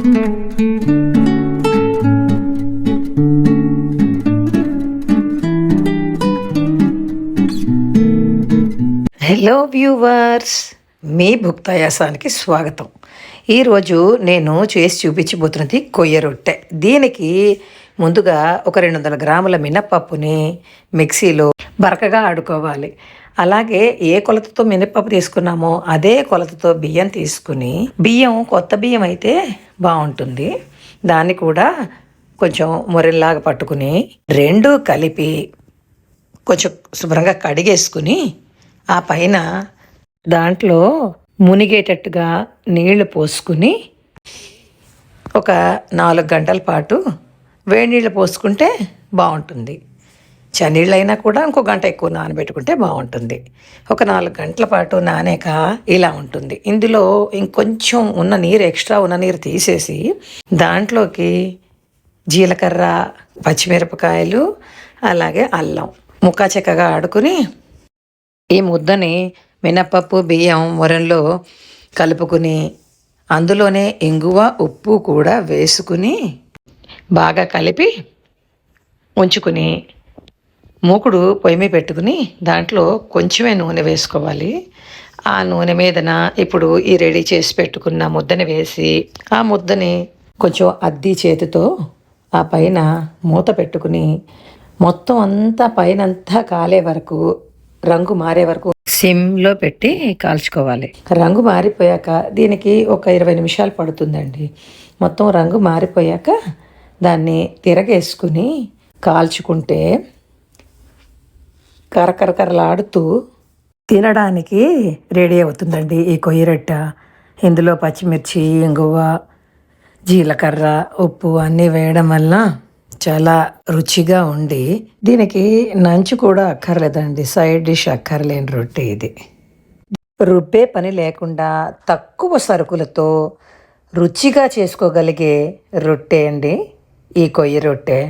Hello viewers, మీ భుక్తాయాసానికి స్వాగతం. ఈరోజు నేను చేసి చూపించబోతున్నది కొయ్య రొట్టె. దీనికి ముందుగా ఒక 200 గ్రాముల మినప్పప్పుని మిక్సీలో బరకగా ఆడుకోవాలి. అలాగే ఏ కొలతతో మినప్పప్పు తీసుకున్నామో అదే కొలతతో బియ్యం తీసుకుని, బియ్యం కొత్త బియ్యం అయితే బాగుంటుంది, దాన్ని కూడా కొంచెం మొరెల్లాగా పట్టుకుని రెండు కలిపి కొంచెం శుభ్రంగా కడిగేసుకుని ఆ పైన దాంట్లో మునిగేటట్టుగా నీళ్లు పోసుకుని ఒక 4 గంటల పాటు వేడి నీళ్ళు పోసుకుంటే బాగుంటుంది. చన్నీళ్ళైనా కూడా ఇంకో గంట ఎక్కువ నానబెట్టుకుంటే బాగుంటుంది. ఒక 4 గంటల పాటు నానాక ఇలా ఉంటుంది. ఇందులో ఇంకొంచెం ఉన్న నీరు, ఎక్స్ట్రా ఉన్న నీరు తీసేసి దాంట్లోకి జీలకర్ర, పచ్చిమిరపకాయలు, అలాగే అల్లం ముక్కా చెక్కగా ఆడుకుని ఈ ముద్దని మినపప్పు బియ్యం వరంలో కలుపుకుని అందులోనే ఇంగువ, ఉప్పు కూడా వేసుకుని బాగా కలిపి ఉంచుకుని మూకుడు పొయ్యి మీద పెట్టుకుని దాంట్లో కొంచెమే నూనె వేసుకోవాలి. ఆ నూనె మీదన ఇప్పుడు ఈ రెడీ చేసి పెట్టుకున్న ముద్దని వేసి ఆ ముద్దని కొంచెం అద్ది చేతితో ఆ పైన మూత పెట్టుకుని మొత్తం అంతా పైనంతా కాలే వరకు, రంగు మారే వరకు సిమ్లో పెట్టి కాల్చుకోవాలి. రంగు మారిపోయాక దీనికి ఒక 20 నిమిషాలు పడుతుందండి. మొత్తం రంగు మారిపోయాక దాన్ని తిరగేసుకుని కాల్చుకుంటే కరకరకరలాడుతూ తినడానికి రెడీ అవుతుందండి ఈ కొయ్య రొట్టె. ఇందులో పచ్చిమిర్చి, ఇంగువ, జీలకర్ర, ఉప్పు అన్నీ వేయడం వల్ల చాలా రుచిగా ఉండి దీనికి నంచు కూడా అక్కర్లేదండి, సైడ్ డిష్ అక్కర్లేని రొట్టె ఇది. రుబ్బే పని లేకుండా తక్కువ సరుకులతో రుచిగా చేసుకోగలిగే రొట్టె అండి ఈ కొయ్య రొట్టె.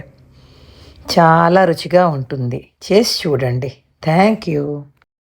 చాలా రుచిగా ఉంటుంది, చేసి చూడండి. Thank you.